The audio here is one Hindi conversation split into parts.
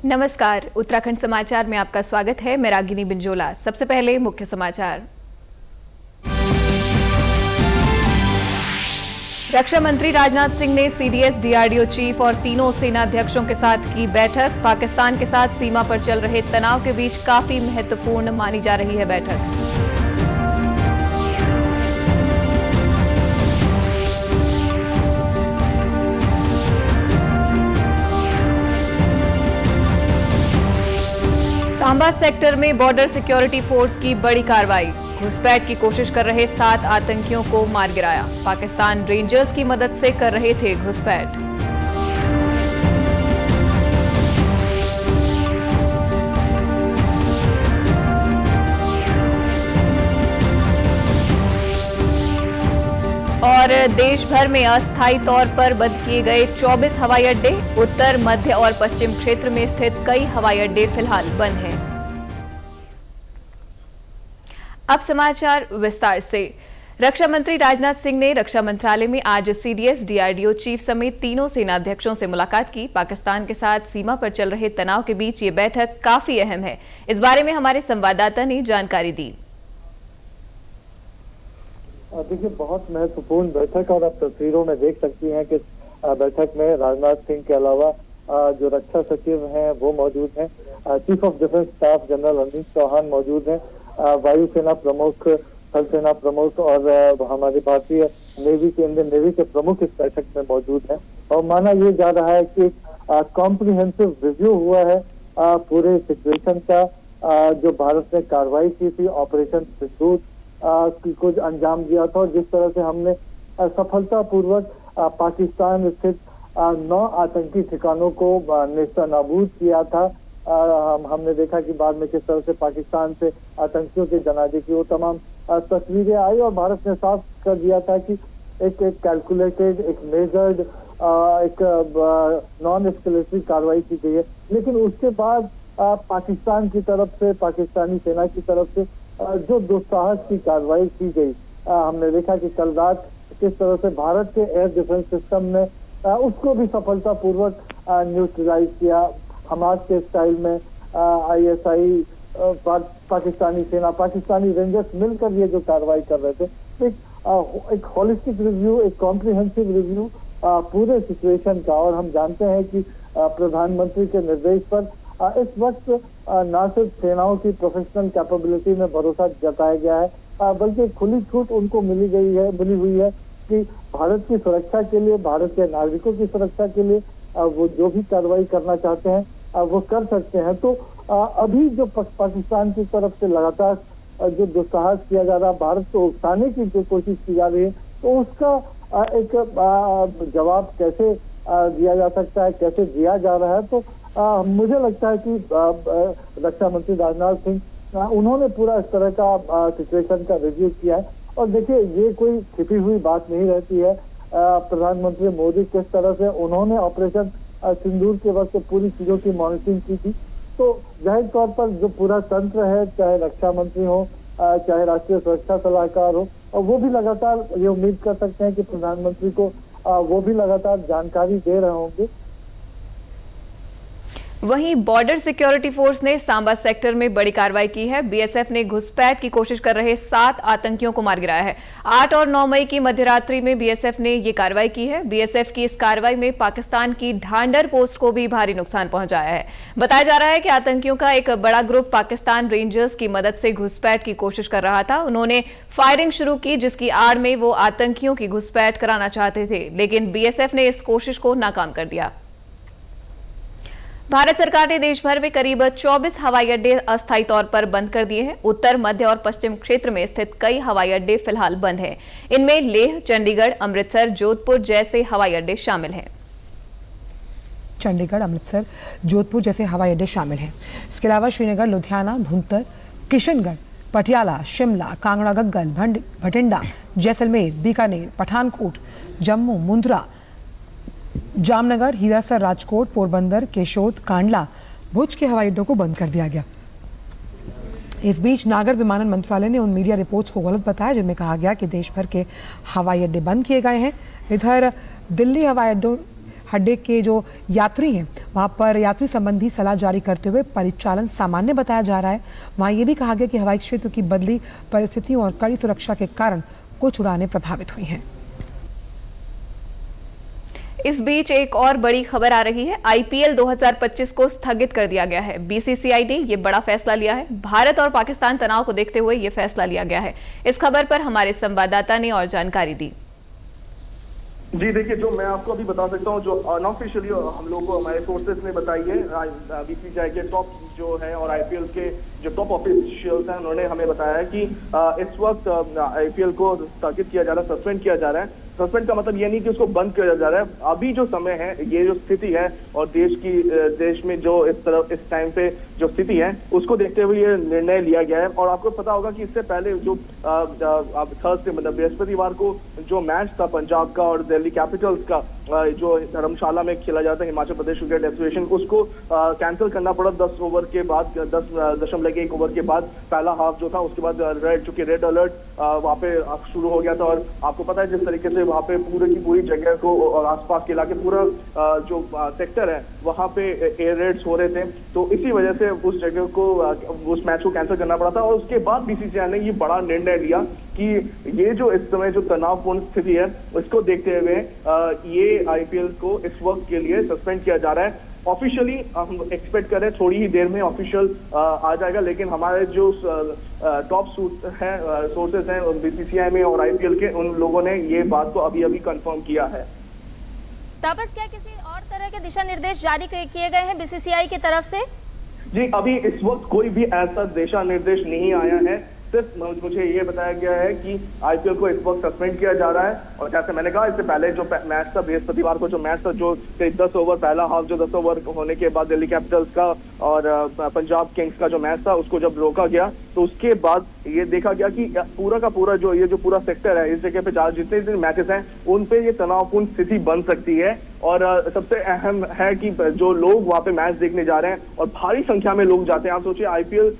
नमस्कार, उत्तराखंड समाचार में आपका स्वागत है। मैं रागिनी बिंजोला। सबसे पहले मुख्य समाचार। रक्षा मंत्री राजनाथ सिंह ने सीडीएस, डीआरडीओ चीफ और तीनों सेनाध्यक्षों के साथ की बैठक। पाकिस्तान के साथ सीमा पर चल रहे तनाव के बीच काफी महत्वपूर्ण मानी जा रही है बैठक। सांबा सेक्टर में बॉर्डर सिक्योरिटी फोर्स की बड़ी कार्रवाई। घुसपैठ की कोशिश कर रहे 7 आतंकियों को मार गिराया। पाकिस्तान रेंजर्स की मदद से कर रहे थे घुसपैठ। और देश भर में अस्थायी तौर पर बंद किए गए 24 हवाई अड्डे। उत्तर, मध्य और पश्चिम क्षेत्र में स्थित कई हवाई अड्डे फिलहाल बंद हैं। अब समाचार विस्तार से। रक्षा मंत्री राजनाथ सिंह ने रक्षा मंत्रालय में आज सीडीएस, डीआरडीओ चीफ समेत तीनों सेनाध्यक्षों से मुलाकात की। पाकिस्तान के साथ सीमा पर चल रहे तनाव के बीच ये बैठक काफी अहम है। इस बारे में हमारे संवाददाता ने जानकारी दी। देखिए, बहुत महत्वपूर्ण बैठक और आप तस्वीरों में देख सकती हैं कि बैठक में राजनाथ सिंह के अलावा जो रक्षा सचिव हैं वो मौजूद हैं, chief of defence staff general Anil Chauhan मौजूद हैं, वायुसेना प्रमुख, थल सेना प्रमुख और हमारे भारतीय नेवी के, इंडियन नेवी के प्रमुख इस बैठक में मौजूद हैं। और माना ये जा रहा है कि कॉम्प्रिहेंसिव रिव्यू हुआ है पूरे सिचुएशन का। जो भारत ने कार्रवाई की थी ऑपरेशन सिंदूर की कुछ अंजाम दिया था और जिस तरह से हमने सफलतापूर्वक पाकिस्तान स्थित 9 आतंकी ठिकानों को नेस्तनाबूद किया था। हमने देखा कि बाद में किस तरह से पाकिस्तान से आतंकियों के जनाजे की वो तमाम तस्वीरें आई और भारत ने साफ कर दिया था कि एक कैलकुलेटेड, एक मेजर्ड, एक नॉन एस्केलेटरी कार्रवाई की गई है। लेकिन उसके बाद पाकिस्तान की तरफ से, पाकिस्तानी सेना की तरफ से जो दुस्साहस की कार्रवाई की गई, हमने देखा कि कल रात किस तरह से भारत के एयर डिफेंस सिस्टम ने उसको भी सफलतापूर्वक न्यूट्रलाइज किया। हमास के स्टाइल में आईएसआई, पाकिस्तानी सेना, पाकिस्तानी रेंजर्स मिलकर ये जो कार्रवाई कर रहे थे, एक होलिस्टिक रिव्यू, एक कॉम्प्रिहेंसिव रिव्यू पूरे सिचुएशन का। और हम जानते हैं कि प्रधानमंत्री के निर्देश पर इस वक्त न सिर्फ सेनाओं की प्रोफेशनल कैपेबिलिटी में भरोसा जताया गया है, बल्कि खुली छूट उनको मिली हुई है कि भारत की सुरक्षा के लिए, भारत के नागरिकों की सुरक्षा के लिए वो जो भी कार्रवाई करना चाहते हैं वो कर सकते हैं। तो अभी जो पाकिस्तान की तरफ से लगातार जो दुस्साहस किया जा रहा है, भारत को उकसाने की जो कोशिश की जा रही है, तो उसका एक जवाब कैसे दिया जा सकता है, कैसे दिया जा रहा है। तो मुझे लगता है कि रक्षा मंत्री राजनाथ सिंह उन्होंने पूरा इस तरह का सिचुएशन का रिव्यू किया है। और देखिए, ये कोई छिपी हुई बात नहीं रहती है। प्रधानमंत्री मोदी किस तरह से उन्होंने ऑपरेशन सिंदूर के वक्त पूरी चीजों की मॉनिटरिंग की थी, तो जाहिर तौर पर जो पूरा तंत्र है, चाहे रक्षा मंत्री हो, चाहे राष्ट्रीय सुरक्षा सलाहकार हो, और वो भी लगातार ये उम्मीद कर सकते हैं कि प्रधानमंत्री को वो भी लगातार जानकारी दे रहे होंगे। वहीं बॉर्डर सिक्योरिटी फोर्स ने सांबा सेक्टर में बड़ी कार्रवाई की है। बीएसएफ ने घुसपैठ की कोशिश कर रहे 7 आतंकियों को मार गिराया है। 8 और 9 मई की मध्यरात्रि में बीएसएफ ने ये कार्रवाई की है। बीएसएफ की इस कार्रवाई में पाकिस्तान की ढांडर पोस्ट को भी भारी नुकसान पहुंचाया है। बताया जा रहा है कि आतंकियों का एक बड़ा ग्रुप पाकिस्तान रेंजर्स की मदद से घुसपैठ की कोशिश कर रहा था। उन्होंने फायरिंग शुरू की, जिसकी आड़ में वो आतंकियों की घुसपैठ कराना चाहते थे, लेकिन बीएसएफ ने इस कोशिश को नाकाम कर दिया। भारत सरकार ने देश भर में करीब 24 हवाई अड्डे अस्थायी तौर पर बंद कर दिए हैं। उत्तर, मध्य और पश्चिम क्षेत्र में स्थित कई हवाई अड्डे फिलहाल बंद हैं। इनमें लेह, चंडीगढ़, अमृतसर, जोधपुर जैसे हवाई अड्डे शामिल हैं। चंडीगढ़, अमृतसर, जोधपुर जैसे हवाई अड्डे शामिल हैं। इसके अलावा श्रीनगर, लुधियाना, भुंतर, किशनगढ़, पटियाला, शिमला, कांगड़ा, गग्गल, भटिंडा, जैसलमेर, बीकानेर, पठानकोट, जम्मू, मुंद्रा, जामनगर, हीरासर, राजकोट, पोरबंदर, केशोद, कांडला, भुज के हवाई अड्डों को बंद कर दिया गया। इस बीच नागर विमानन मंत्रालय ने उन मीडिया रिपोर्ट्स को गलत बताया जिनमें कहा गया कि देश भर के हवाई अड्डे बंद किए गए हैं। इधर दिल्ली अड्डे के जो यात्री हैं वहां पर यात्री संबंधी सलाह जारी करते हुए परिचालन सामान्य बताया जा रहा है। वहां ये भी कहा गया कि हवाई क्षेत्र की बदली परिस्थितियों और कड़ी सुरक्षा के कारण कुछ उड़ानें प्रभावित हुई हैं। इस बीच एक और बड़ी खबर आ रही है। आईपीएल 2025 को स्थगित कर दिया गया है। बीसीसीआई ने यह बड़ा फैसला लिया है। भारत और पाकिस्तान तनाव को देखते हुए यह फैसला लिया गया है। इस खबर पर हमारे संवाददाता ने और जानकारी दी। जी देखिए, जो मैं आपको अभी बता सकता हूँ, जो अनऑफिशियली हम लोगों को हमारे सोर्सेस ने बताई है, बीसीसीआई के टॉप जो है और आईपीएल के जो टॉप ऑफिशियल्स हैं, उन्होंने हमें बताया है कि इस वक्त आईपीएल को स्थगित किया जा रहा है, सस्पेंड किया जा रहा है। सस्पेंड का मतलब ये नहीं कि उसको बंद किया जा रहा है। अभी जो समय है, ये जो स्थिति है और देश में जो इस टाइम पे जो स्थिति है, उसको देखते हुए ये निर्णय लिया गया है। और आपको पता होगा कि इससे पहले जो थर्सडे मतलब बृहस्पतिवार को जो मैच था पंजाब का और दिल्ली कैपिटल्स का, जो धर्मशाला में खेला जाता है हिमाचल प्रदेश क्रिकेट एसोसिएशन, उसको कैंसिल करना पड़ा 10 ओवर के बाद, 10.1 ओवर के बाद पहला हाफ जो था। उसके बाद रेड अलर्ट वहाँ पे शुरू हो गया था। और आपको पता है जिस तरीके से वहाँ पे पूरे की पूरी जगह को और आसपास के इलाके, पूरा जो सेक्टर है वहाँ पे एयर रेड्स हो रहे थे, तो इसी वजह से उस जगह को, उस मैच को कैंसिल करना पड़ा था। और उसके बाद बीसीसीआई ने ये बड़ा निर्णय लिया कि ये जो इस समय जो तनावपूर्ण स्थिति है, उसको देखते हुए ये आईपीएल को इस वक्त के लिए सस्पेंड किया जा रहा है। ऑफिशियली हम एक्सपेक्ट कर रहे हैं थोड़ी ही देर में ऑफिशियल आ जाएगा, लेकिन हमारे जो टॉप सोर्सेस हैं बीसीसीआई में और आईपीएल के, उन लोगों ने ये बात को अभी कंफर्म किया है। तापस, क्या किसी और तरह के दिशा निर्देश जारी किए गए हैं बीसीसीआई की तरफ से? जी, अभी इस वक्त कोई भी ऐसा दिशा निर्देश नहीं आया है। सिर्फ मुझे ये बताया गया है कि आईपीएल को इस वक्त सस्पेंड किया जा रहा है। और जैसे मैंने कहा, इससे पहले जो मैच था बृहस्पतिवार को, जो मैच था जो 10 ओवर पहला हाफ, जो 10 ओवर होने के बाद दिल्ली कैपिटल्स का और पंजाब किंग्स का जो मैच था, उसको जब रोका गया, तो उसके बाद ये देखा गया कि पूरा का पूरा जो पूरा सेक्टर है, इस जगह पे जितने मैचेस हैं, उन पे ये तनावपूर्ण स्थिति बन सकती है। और सबसे अहम है कि जो लोग वहाँ पे मैच देखने जा रहे हैं और भारी संख्या में लोग जाते हैं। आप सोचिए, आईपीएल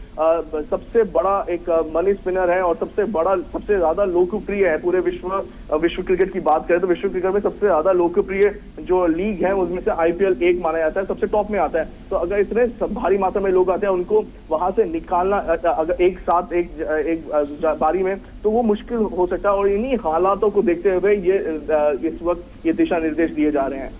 सबसे बड़ा एक मनी स्पिनर है और सबसे ज्यादा लोकप्रिय है पूरे विश्व क्रिकेट की बात करें तो विश्व क्रिकेट में सबसे ज्यादा लोकप्रिय जो लीग है, उसमें से आईपीएल एक माना जाता है, सबसे टॉप में आता है। तो अगर इतने भारी मात्रा में लोग आते हैं, उनको वहां से निकालना अगर एक साथ एक बारी में, तो वो मुश्किल हो सकता है। और इन्हीं हालातों को देखते हुए ये इस वक्त ये दिशा निर्देश दिए जा रहे हैं।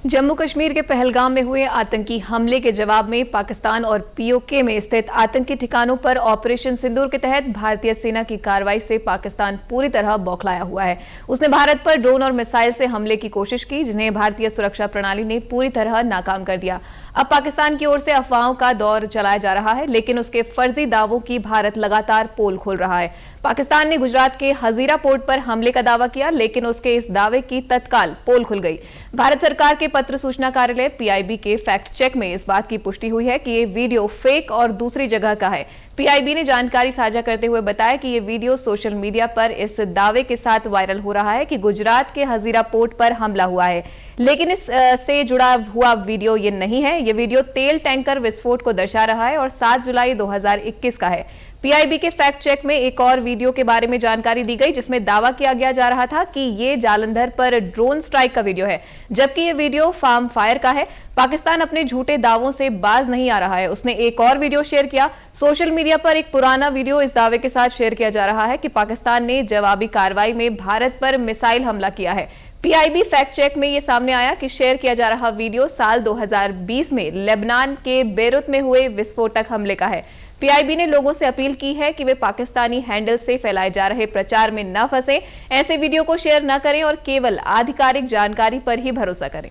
जम्मू कश्मीर के पहलगाम में हुए आतंकी हमले के जवाब में पाकिस्तान और पीओके में स्थित आतंकी ठिकानों पर ऑपरेशन सिंदूर के तहत भारतीय सेना की कार्रवाई से पाकिस्तान पूरी तरह बौखलाया हुआ है। उसने भारत पर ड्रोन और मिसाइल से हमले की कोशिश की, जिन्हें भारतीय सुरक्षा प्रणाली ने पूरी तरह नाकाम कर दिया। अब पाकिस्तान की ओर से अफवाहों का दौर चलाया जा रहा है, लेकिन उसके फर्जी दावों की भारत लगातार पोल खोल रहा है। पाकिस्तान ने गुजरात के हजीरा पोर्ट पर हमले का दावा किया, लेकिन उसके इस दावे की तत्काल पोल खुल गई। भारत सरकार के पत्र सूचना कार्यालय पीआईबी के फैक्ट चेक में इस बात की पुष्टि हुई है कि ये वीडियो फेक और दूसरी जगह का है। पीआईबी ने जानकारी साझा करते हुए बताया कि ये वीडियो सोशल मीडिया पर इस दावे के साथ वायरल हो रहा है कि गुजरात के हजीरा पोर्ट पर हमला हुआ है, लेकिन इस से जुड़ा हुआ वीडियो ये नहीं है। ये वीडियो तेल टैंकर विस्फोट को दर्शा रहा है और 7 जुलाई 2021 का है। पीआईबी के फैक्ट चेक में एक और वीडियो के बारे में जानकारी दी गई, जिसमें दावा किया गया जा रहा था कि ये जालंधर पर ड्रोन स्ट्राइक का वीडियो है, जबकि ये वीडियो फार्म फायर का है। पाकिस्तान अपने झूठे दावों से बाज नहीं आ रहा है। उसने एक और वीडियो शेयर किया। सोशल मीडिया पर एक पुराना वीडियो इस दावे के साथ शेयर किया जा रहा है कि पाकिस्तान ने जवाबी कार्रवाई में भारत पर मिसाइल हमला किया है। पीआईबी फैक्ट चेक में यह सामने आया कि शेयर किया जा रहा वीडियो साल 2020 में लेबनान के बेरूत में हुए विस्फोटक हमले का है। पीआईबी ने लोगों से अपील की है कि वे पाकिस्तानी हैंडल से फैलाए जा रहे प्रचार में न फंसे, ऐसे वीडियो को शेयर न करें और केवल आधिकारिक जानकारी पर ही भरोसा करें।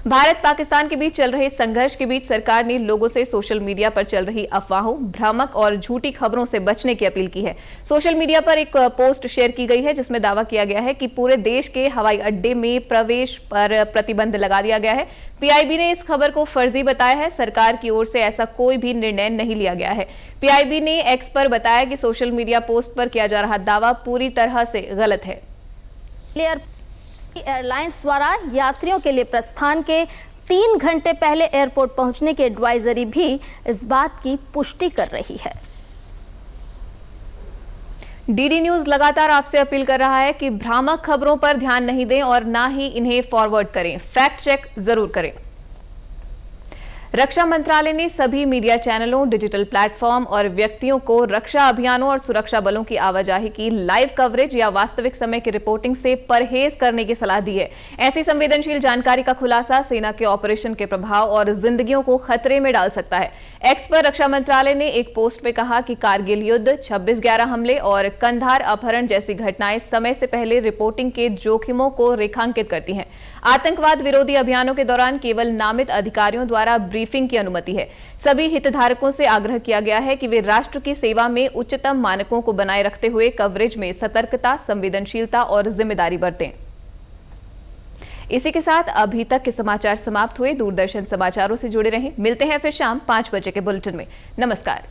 भारत पाकिस्तान के बीच चल रहे संघर्ष के बीच सरकार ने लोगों से सोशल मीडिया पर चल रही अफवाहों, भ्रामक और झूठी खबरों से बचने की अपील की है। सोशल मीडिया पर एक पोस्ट शेयर की गई है, जिसमें दावा किया गया है कि पूरे देश के हवाई अड्डे में प्रवेश पर प्रतिबंध लगा दिया गया है। पीआईबी ने इस खबर को फर्जी बताया है। सरकार की ओर से ऐसा कोई भी निर्णय नहीं लिया गया है। पीआईबी ने एक्स पर बताया कि सोशल मीडिया पोस्ट पर किया जा रहा दावा पूरी तरह से गलत है। एयरलाइंस द्वारा यात्रियों के लिए प्रस्थान के 3 घंटे पहले एयरपोर्ट पहुंचने की एडवाइजरी भी इस बात की पुष्टि कर रही है। डीडी न्यूज लगातार आपसे अपील कर रहा है कि भ्रामक खबरों पर ध्यान नहीं दें और ना ही इन्हें फॉरवर्ड करें, फैक्ट चेक जरूर करें। रक्षा मंत्रालय ने सभी मीडिया चैनलों, डिजिटल प्लेटफॉर्म और व्यक्तियों को रक्षा अभियानों और सुरक्षा बलों की आवाजाही की लाइव कवरेज या वास्तविक समय की रिपोर्टिंग से परहेज करने की सलाह दी है। ऐसी संवेदनशील जानकारी का खुलासा सेना के ऑपरेशन के प्रभाव और जिंदगियों को खतरे में डाल सकता है। एक्स पर रक्षा मंत्रालय ने एक पोस्ट में कहा कि कारगिल युद्ध, 26/11 हमले और कंधार अपहरण जैसी घटनाएं समय से पहले रिपोर्टिंग के जोखिमों को रेखांकित करती हैं। आतंकवाद विरोधी अभियानों के दौरान केवल नामित अधिकारियों द्वारा ब्रीफिंग की अनुमति है। सभी हितधारकों से आग्रह किया गया है कि वे राष्ट्र की सेवा में उच्चतम मानकों को बनाए रखते हुए कवरेज में सतर्कता, संवेदनशीलता और जिम्मेदारी बरतें। इसी के साथ अभी तक के समाचार समाप्त हुए। दूरदर्शन समाचारों से जुड़े रहें। मिलते हैं फिर शाम 5 बजे के बुलेटिन में। नमस्कार।